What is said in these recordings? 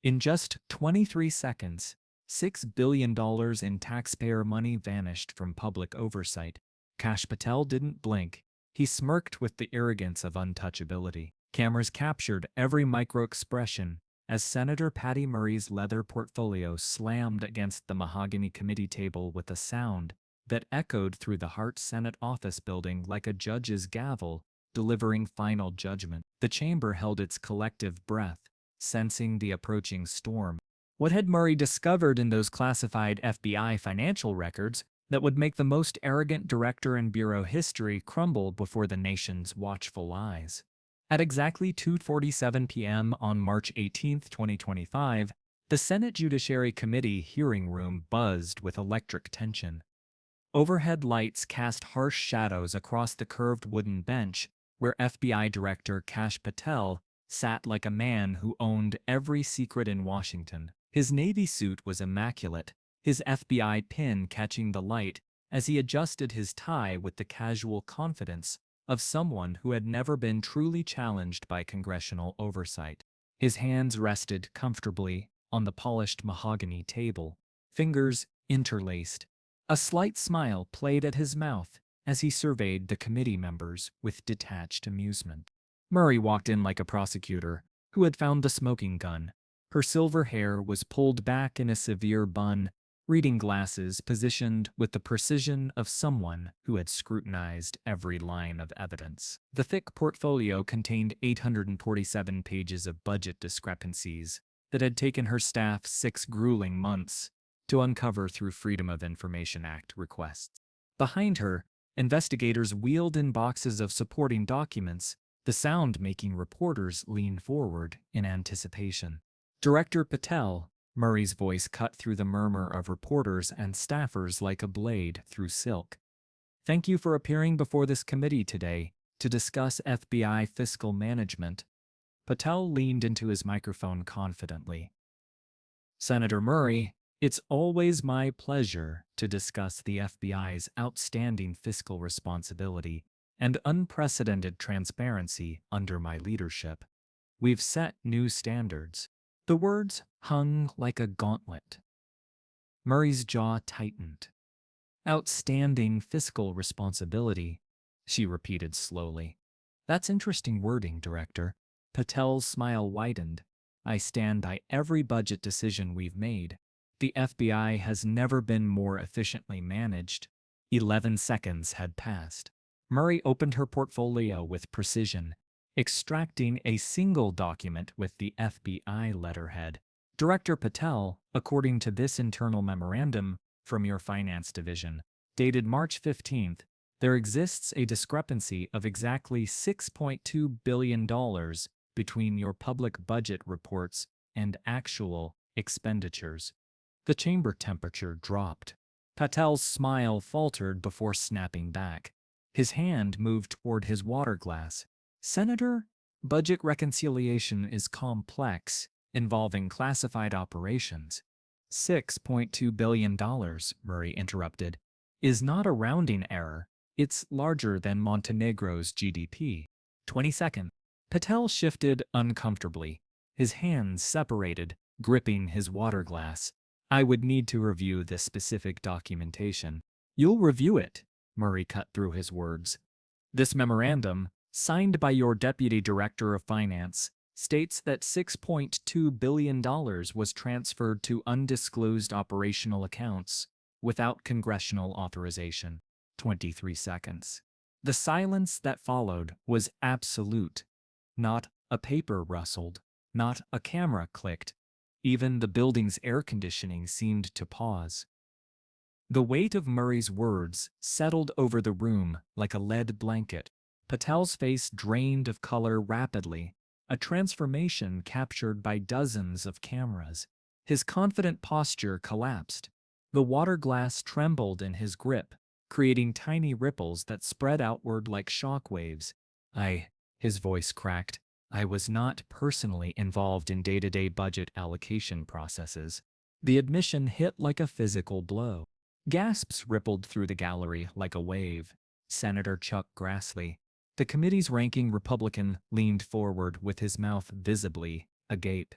In just 23 seconds, $6 billion in taxpayer money vanished from public oversight. Kash Patel didn't blink. He smirked with the arrogance of untouchability. Cameras captured every micro-expression as Senator Patty Murray's leather portfolio slammed against the mahogany committee table with a sound that echoed through the Hart Senate office building like a judge's gavel delivering final judgment. The chamber held its collective breath, sensing the approaching storm. What had Murray discovered in those classified FBI financial records that would make the most arrogant director in bureau history crumble before the nation's watchful eyes? At exactly 2:47 p.m. on March 18, 2025, the Senate Judiciary Committee hearing room buzzed with electric tension. Overhead lights cast harsh shadows across the curved wooden bench where FBI Director Kash Patel sat like a man who owned every secret in Washington. His Navy suit was immaculate, his FBI pin catching the light as he adjusted his tie with the casual confidence of someone who had never been truly challenged by congressional oversight. His hands rested comfortably on the polished mahogany table, fingers interlaced. A slight smile played at his mouth as he surveyed the committee members with detached amusement. Murray walked in like a prosecutor who had found the smoking gun. Her silver hair was pulled back in a severe bun, reading glasses positioned with the precision of someone who had scrutinized every line of evidence. The thick portfolio contained 847 pages of budget discrepancies that had taken her staff 6 grueling months to uncover through Freedom of Information Act requests. Behind her, investigators wheeled in boxes of supporting documents. The sound-making reporters leaned forward in anticipation. Director Patel, Murray's voice cut through the murmur of reporters and staffers like a blade through silk. Thank you for appearing before this committee today to discuss FBI fiscal management. Patel leaned into his microphone confidently. Senator Murray, it's always my pleasure to discuss the FBI's outstanding fiscal responsibility and unprecedented transparency under my leadership. We've set new standards. The words hung like a gauntlet. Murray's jaw tightened. Outstanding fiscal responsibility, she repeated slowly. That's interesting wording, Director. Patel's smile widened. I stand by every budget decision we've made. The FBI has never been more efficiently managed. 11 seconds had passed. Murray opened her portfolio with precision, extracting a single document with the FBI letterhead. Director Patel, according to this internal memorandum from your finance division, dated March 15th, there exists a discrepancy of exactly $6.2 billion between your public budget reports and actual expenditures. The chamber temperature dropped. Patel's smile faltered before snapping back. His hand moved toward his water glass. Senator, budget reconciliation is complex, involving classified operations. $6.2 billion, Murray interrupted, is not a rounding error. It's larger than Montenegro's GDP. 22nd. Patel shifted uncomfortably. His hands separated, gripping his water glass. I would need to review this specific documentation. You'll review it, Murray cut through his words. This memorandum, signed by your Deputy Director of Finance, states that $6.2 billion was transferred to undisclosed operational accounts without congressional authorization. 23 seconds. The silence that followed was absolute. Not a paper rustled, not a camera clicked. Even the building's air conditioning seemed to pause. The weight of Murray's words settled over the room like a lead blanket. Patel's face drained of color rapidly, a transformation captured by dozens of cameras. His confident posture collapsed. The water glass trembled in his grip, creating tiny ripples that spread outward like shock waves. His voice cracked. I was not personally involved in day-to-day budget allocation processes. The admission hit like a physical blow. Gasps rippled through the gallery like a wave. Senator Chuck Grassley, the committee's ranking Republican, leaned forward with his mouth visibly agape.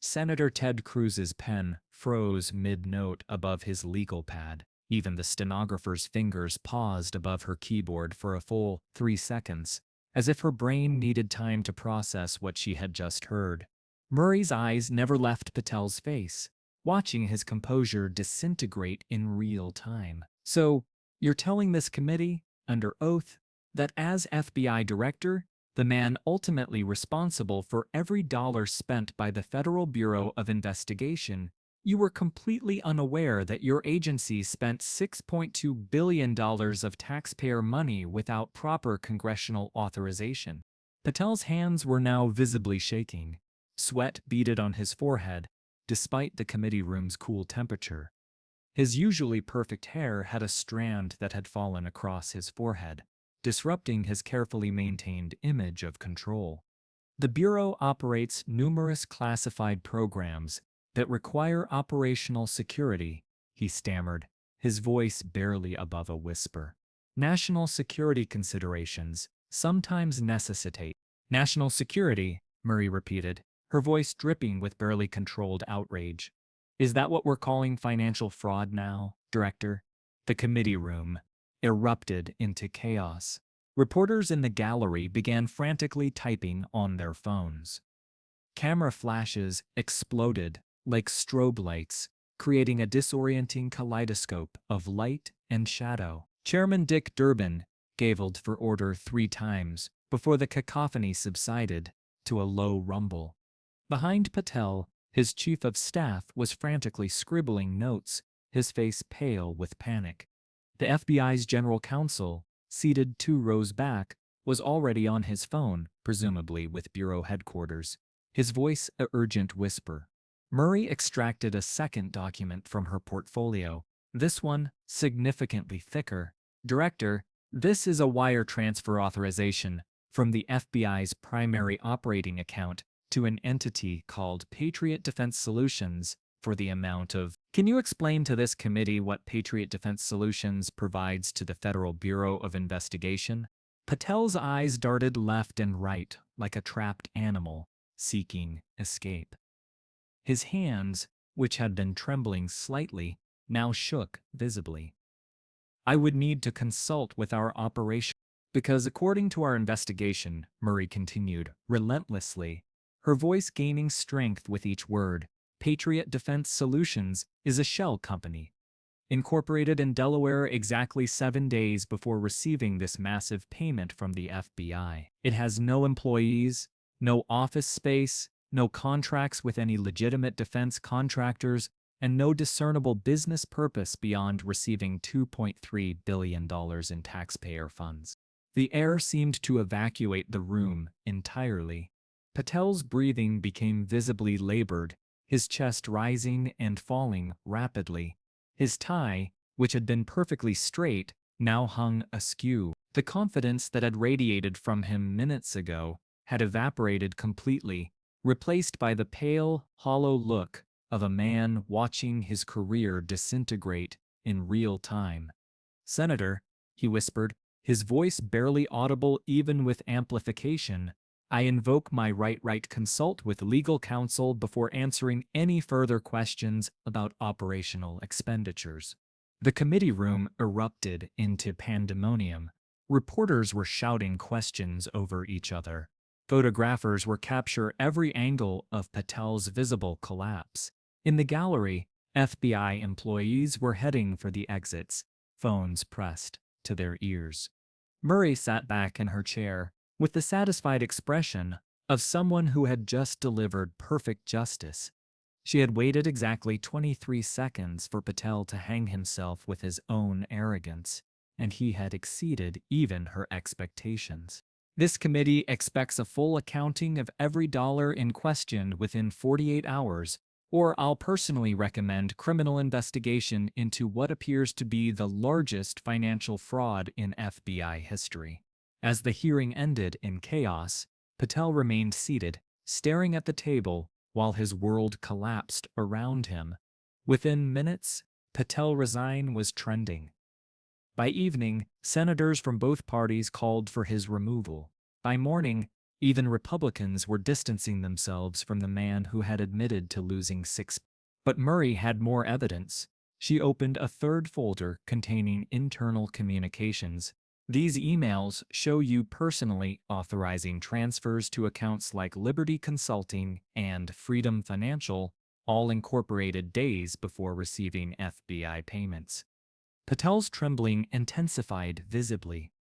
Senator Ted Cruz's pen froze mid-note above his legal pad. Even the stenographer's fingers paused above her keyboard for a full 3 seconds, as if her brain needed time to process what she had just heard. Murray's eyes never left Patel's face, watching his composure disintegrate in real time. "So, you're telling this committee, under oath, that as FBI director, the man ultimately responsible for every dollar spent by the Federal Bureau of Investigation, you were completely unaware that your agency spent $6.2 billion of taxpayer money without proper congressional authorization?" Patel's hands were now visibly shaking. Sweat beaded on his forehead, despite the committee room's cool temperature. His usually perfect hair had a strand that had fallen across his forehead, disrupting his carefully maintained image of control. "The Bureau operates numerous classified programs that require operational security," he stammered, his voice barely above a whisper. "National security considerations sometimes necessitate." "National security," Murray repeated, her voice dripping with barely controlled outrage. "Is that what we're calling financial fraud now, Director?" The committee room erupted into chaos. Reporters in the gallery began frantically typing on their phones. Camera flashes exploded like strobe lights, creating a disorienting kaleidoscope of light and shadow. Chairman Dick Durbin gavelled for order 3 times before the cacophony subsided to a low rumble. Behind Patel, his chief of staff was frantically scribbling notes, his face pale with panic. The FBI's general counsel, seated 2 rows back, was already on his phone, presumably with bureau headquarters, his voice a urgent whisper. Murray extracted a second document from her portfolio, this one significantly thicker. "Director, this is a wire transfer authorization from the FBI's primary operating account to an entity called Patriot Defense Solutions for the amount of—" "Can you explain to this committee what Patriot Defense Solutions provides to the Federal Bureau of Investigation?" Patel's eyes darted left and right like a trapped animal seeking escape. His hands, which had been trembling slightly, now shook visibly. "I would need to consult with our operation, because according to our investigation," Murray continued relentlessly, her voice gaining strength with each word, "Patriot Defense Solutions is a shell company, incorporated in Delaware exactly 7 days before receiving this massive payment from the FBI. It has no employees, no office space, no contracts with any legitimate defense contractors, and no discernible business purpose beyond receiving $2.3 billion in taxpayer funds." The air seemed to evacuate the room entirely. Patel's breathing became visibly labored, his chest rising and falling rapidly. His tie, which had been perfectly straight, now hung askew. The confidence that had radiated from him minutes ago had evaporated completely, replaced by the pale, hollow look of a man watching his career disintegrate in real time. "Senator," he whispered, his voice barely audible even with amplification, "I invoke my right consult with legal counsel before answering any further questions about operational expenditures." The committee room erupted into pandemonium. Reporters were shouting questions over each other. Photographers were capturing every angle of Patel's visible collapse. In the gallery, FBI employees were heading for the exits, phones pressed to their ears. Murray sat back in her chair, with the satisfied expression of someone who had just delivered perfect justice. She had waited exactly 23 seconds for Patel to hang himself with his own arrogance, and he had exceeded even her expectations. "This committee expects a full accounting of every dollar in question within 48 hours, or I'll personally recommend criminal investigation into what appears to be the largest financial fraud in FBI history." As the hearing ended in chaos, Patel remained seated, staring at the table while his world collapsed around him. Within minutes, Patel resign was trending. By evening, senators from both parties called for his removal. By morning, Even Republicans were distancing themselves from the man who had admitted to losing six. But Murray had more evidence. She opened a third folder containing internal communications. These emails show you personally authorizing transfers to accounts like Liberty Consulting and Freedom Financial, all incorporated days before receiving FBI payments. Patel's trembling intensified visibly.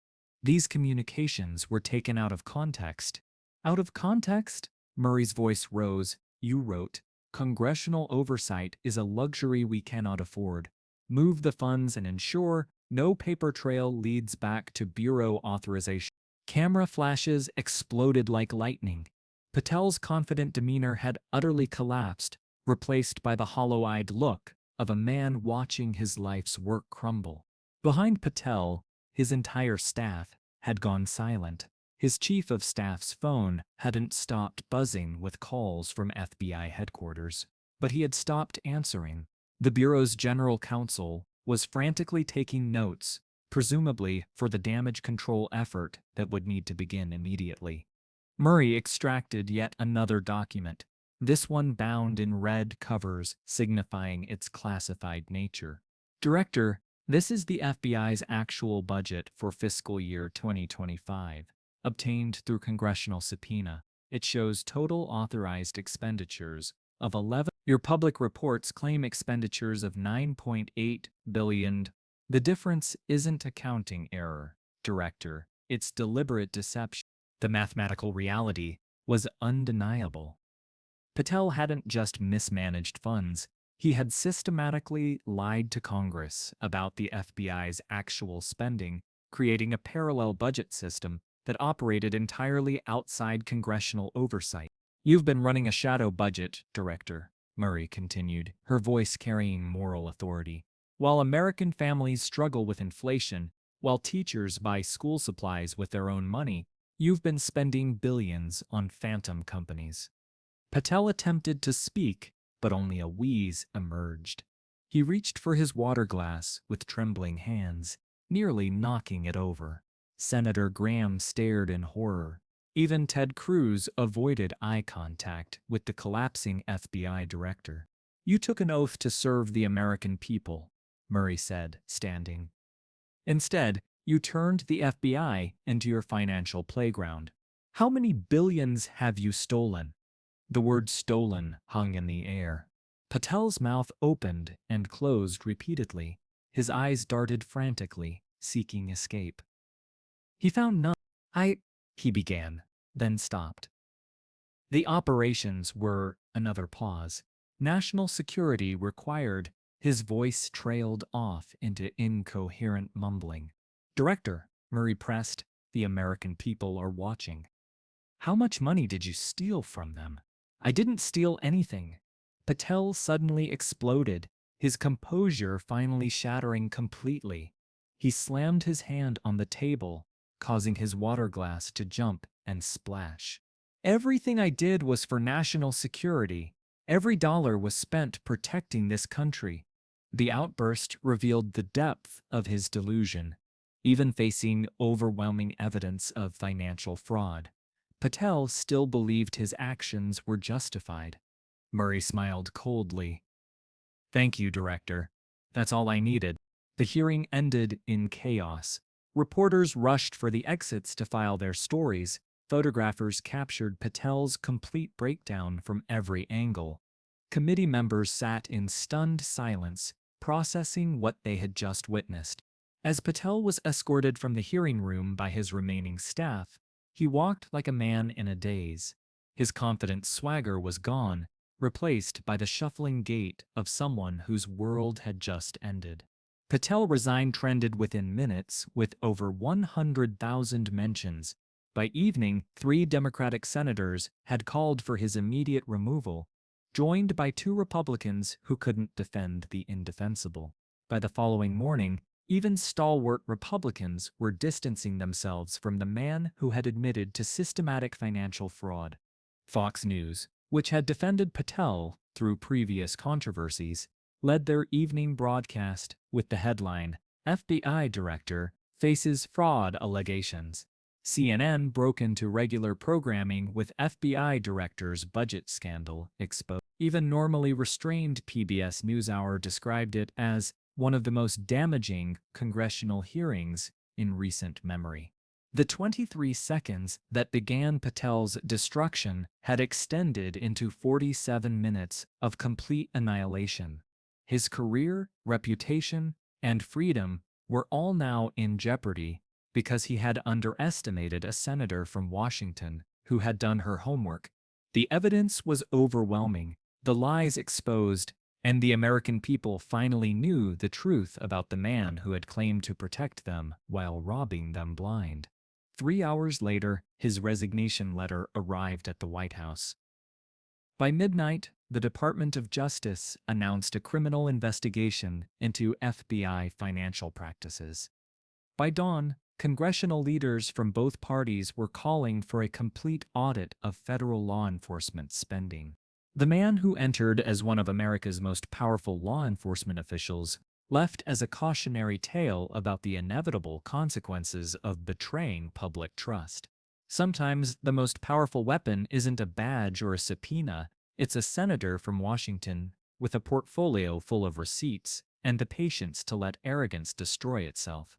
These communications were taken out of context. Out of context? Murray's voice rose. You wrote, "Congressional oversight is a luxury we cannot afford. Move the funds and ensure no paper trail leads back to bureau authorization." Camera flashes exploded like lightning. Patel's confident demeanor had utterly collapsed, replaced by the hollow-eyed look of a man watching his life's work crumble. Behind Patel, his entire staff had gone silent. His chief of staff's phone hadn't stopped buzzing with calls from FBI headquarters, but he had stopped answering. The Bureau's general counsel was frantically taking notes, presumably for the damage control effort that would need to begin immediately. Murray extracted yet another document, this one bound in red covers signifying its classified nature. Director, this is the FBI's actual budget for fiscal year 2025, obtained through congressional subpoena. It shows total authorized expenditures of 11. Your public reports claim expenditures of $9.8 billion. The difference isn't accounting error, Director. It's deliberate deception. The mathematical reality was undeniable. Patel hadn't just mismanaged funds. He had systematically lied to Congress about the FBI's actual spending, creating a parallel budget system that operated entirely outside congressional oversight. You've been running a shadow budget, Director, Murray continued, her voice carrying moral authority. While American families struggle with inflation, while teachers buy school supplies with their own money, you've been spending billions on phantom companies. Patel attempted to speak, but only a wheeze emerged. He reached for his water glass with trembling hands, nearly knocking it over. Senator Graham stared in horror. Even Ted Cruz avoided eye contact with the collapsing FBI director. You took an oath to serve the American people, Murray said, standing. Instead, you turned the FBI into your financial playground. How many billions have you stolen? The word stolen hung in the air. Patel's mouth opened and closed repeatedly. His eyes darted frantically, seeking escape. He found none. He began, then stopped. The operations were another pause. National security required. His voice trailed off into incoherent mumbling. Director, Murray pressed, the American people are watching. How much money did you steal from them? I didn't steal anything. Patel suddenly exploded, his composure finally shattering completely. He slammed his hand on the table, causing his water glass to jump and splash. Everything I did was for national security. Every dollar was spent protecting this country. The outburst revealed the depth of his delusion. Even facing overwhelming evidence of financial fraud, Patel still believed his actions were justified. Murray smiled coldly. Thank you, Director. That's all I needed. The hearing ended in chaos. Reporters rushed for the exits to file their stories. Photographers captured Patel's complete breakdown from every angle. Committee members sat in stunned silence, processing what they had just witnessed. As Patel was escorted from the hearing room by his remaining staff, he walked like a man in a daze. His confident swagger was gone, replaced by the shuffling gait of someone whose world had just ended. Patel resigned trended within minutes with over 100,000 mentions. By evening, 3 Democratic senators had called for his immediate removal, joined by 2 Republicans who couldn't defend the indefensible. By the following morning, even stalwart Republicans were distancing themselves from the man who had admitted to systematic financial fraud. Fox News, which had defended Patel through previous controversies, led their evening broadcast with the headline, FBI Director Faces Fraud Allegations. CNN broke into regular programming with FBI Director's budget scandal exposed. Even normally restrained PBS NewsHour described it as one of the most damaging congressional hearings in recent memory. The 23 seconds that began Patel's destruction had extended into 47 minutes of complete annihilation. His career, reputation, and freedom were all now in jeopardy because he had underestimated a senator from Washington who had done her homework. The evidence was overwhelming, the lies exposed, and the American people finally knew the truth about the man who had claimed to protect them while robbing them blind. 3 hours later, his resignation letter arrived at the White House. By midnight, the Department of Justice announced a criminal investigation into FBI financial practices. By dawn, congressional leaders from both parties were calling for a complete audit of federal law enforcement spending. The man who entered as one of America's most powerful law enforcement officials left as a cautionary tale about the inevitable consequences of betraying public trust. Sometimes the most powerful weapon isn't a badge or a subpoena, it's a senator from Washington with a portfolio full of receipts and the patience to let arrogance destroy itself.